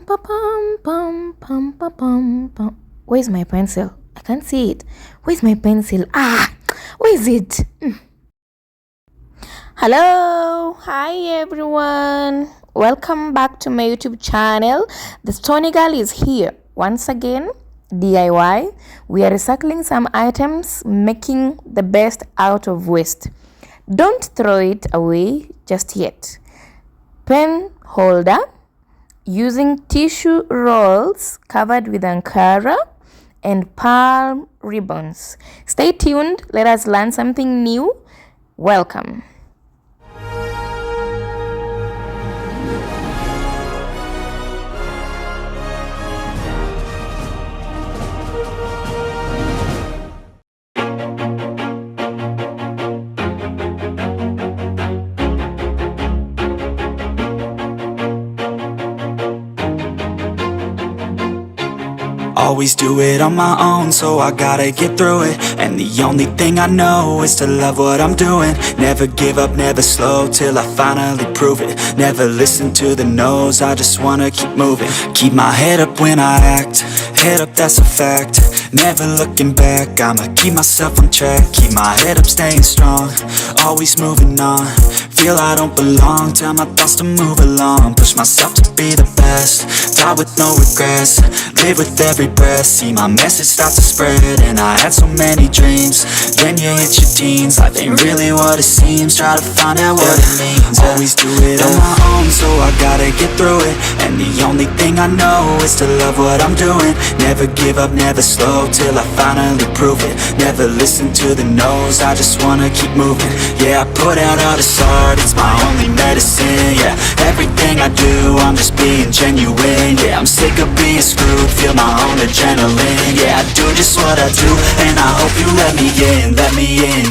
pa pum pum pum pa pum pum. Where's my pencil? I can't see it. Where's my pencil? Where is it? Hello, hi everyone. Welcome back to my YouTube channel. The Stony Girl is here once again. DIY. We are recycling some items, making the best out of waste. Don't throw it away just yet. Pen holder using tissue rolls covered with Ankara and palm ribbons. Stay tuned. Let us learn something new. Welcome. Always do it on my own, so I gotta get through it. And the only thing I know is to love what I'm doing. Never give up, never slow, till I finally prove it. Never listen to the no's, I just wanna keep moving. Keep my head up when I act, head up, that's a fact. Never looking back, I'ma keep myself on track. Keep my head up, staying strong, always moving on. Feel I don't belong, tell my thoughts to move along. Push myself to be the best, die with no regrets. Live with every breath, see my message start to spread. And I had so many dreams, then you hit your teens. Life ain't really what it seems, try to find out what it means. Always do it on my own, so I gotta get through it. And the only thing I know is to love what I'm doing. Never give up, never slow, till I finally prove it. Never listen to the no's, I just wanna keep moving. Yeah, I put out all this art, it's my only medicine. Yeah, everything I do, I'm just being genuine. Yeah, I'm sick of being screwed, feel my own adrenaline. Yeah, I do just what I do, and I hope you let me in,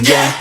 yeah.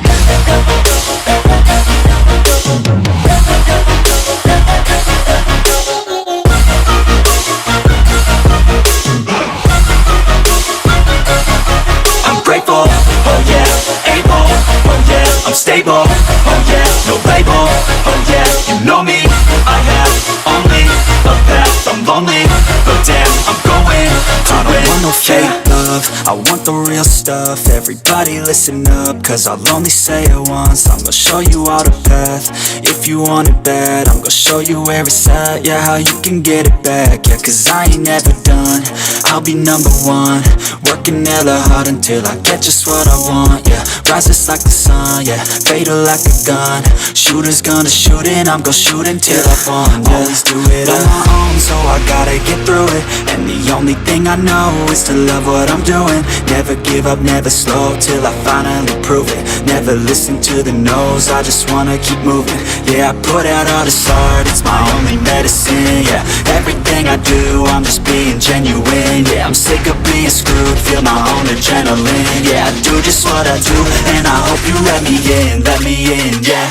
I'm grateful, oh yeah, able, oh yeah, I'm stable, oh yeah, no label, oh yeah, you know me, I have only a path, I'm lonely, but damn, I'm going to win. I don't want no fake love, I want the real stuff. Everybody listen up, cause I'll only say it once. I'm gonna show you all the path, if you want it bad. I'm gonna show you where it's at, yeah, how you can get it back. Yeah, cause I ain't never done, I'll be number one. Working hella hard until I get just what I want, yeah. Rises like the sun, yeah, fatal like a gun. Shooter's gonna shoot and I'm gonna shoot until I fall, yeah. Always do it on my own, so I gotta get through it. And the only thing I know is to love what I'm doing. Never give up, never slow, till I finally prove it. Never listen to the no's, I just wanna keep moving. Yeah, I put out all this art, it's my only medicine. Yeah, everything I do, I'm just being genuine. Yeah, I'm sick of being screwed, feel my own adrenaline. Yeah, I do just what I do, and I hope you let me in, yeah.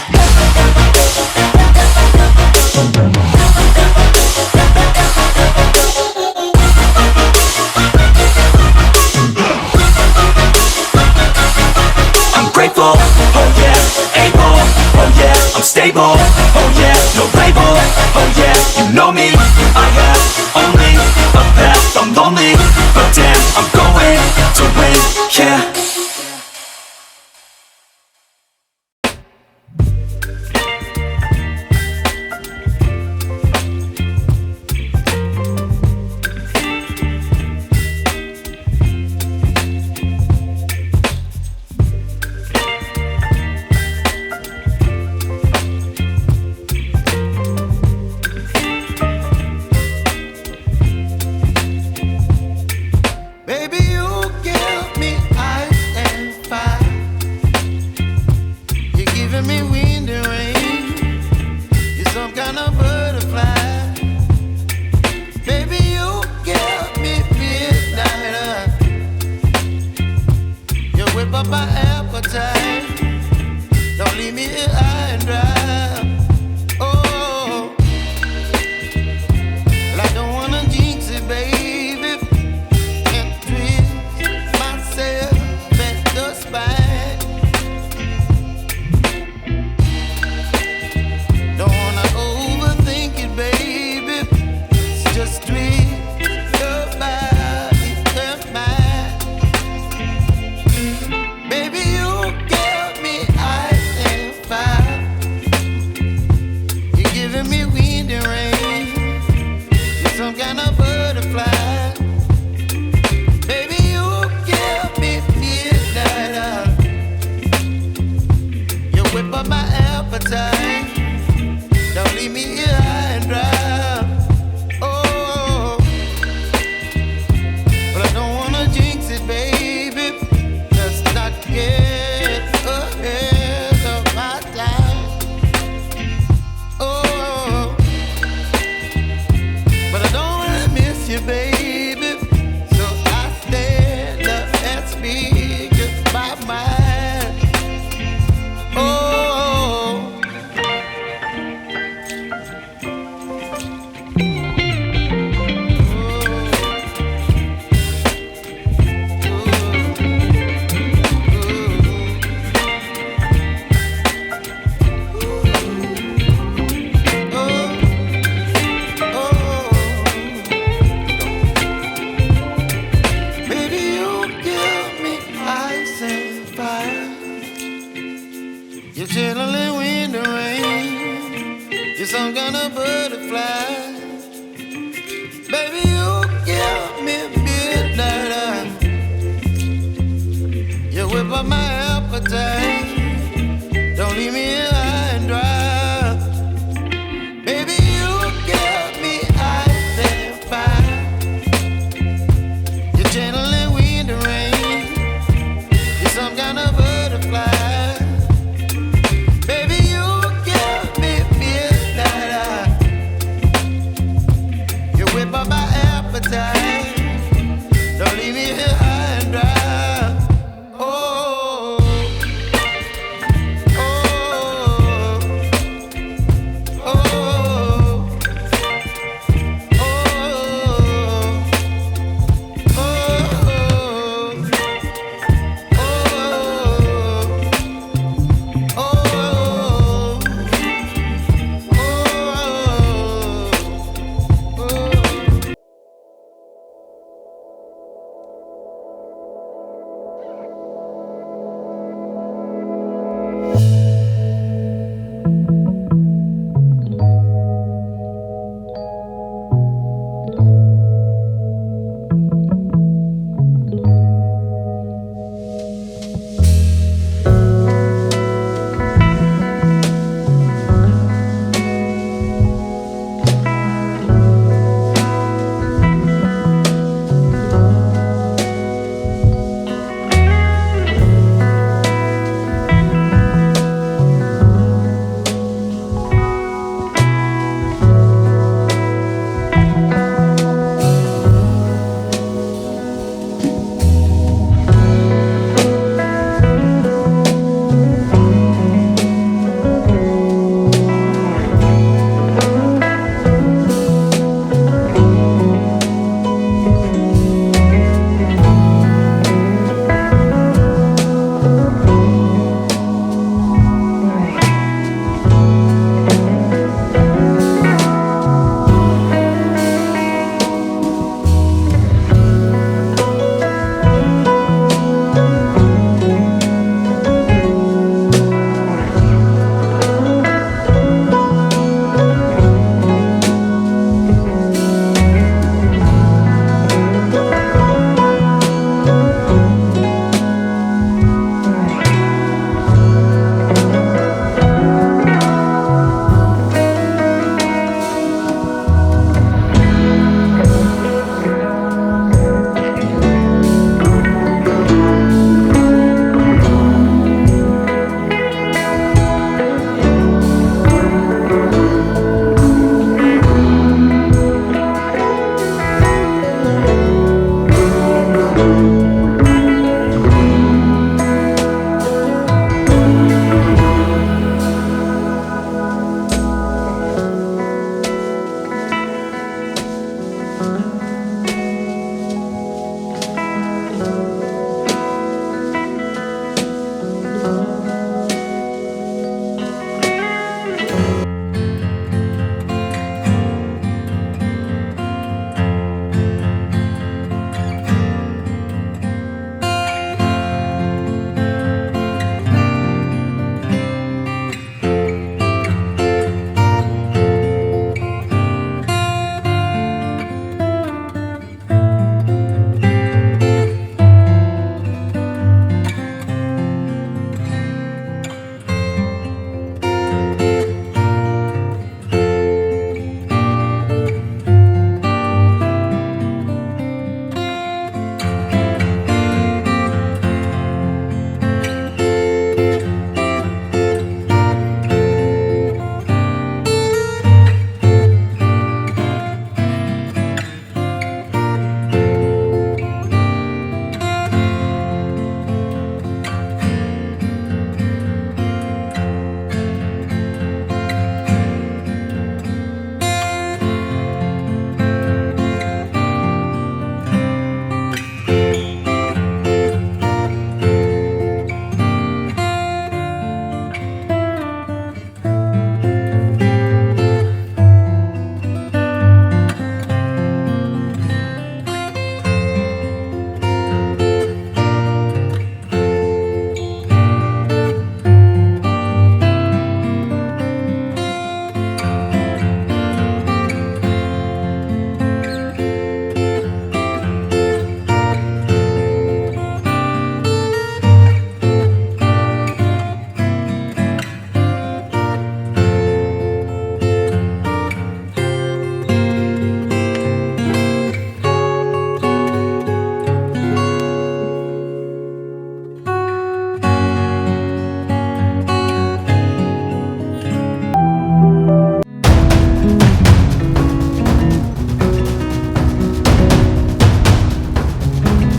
I'm grateful, oh yeah, able, oh yeah, I'm stable, oh yeah, no label, oh yeah, you know me, I have only a path, I'm lonely, but damn, I'm going to win, yeah. some kind of butterfly. Baby, you give me midnight. You whip up my appetite. Don't leave me here high and dry. Oh, but I don't wanna jinx it, baby. Let's not get ahead of my time. Oh, but I don't wanna miss you, baby. So I stand up and speak just my mind. Oh. You're chilling in the rain. You're some kind of butterfly. Baby, you give me midnight. You whip up my appetite. Don't leave me here high and dry. Baby, you give me ice and fire. You're channeling wind and rain. You're some kind of butterfly. My appetite. Don't leave me here high and dry. Oh, oh, oh, oh,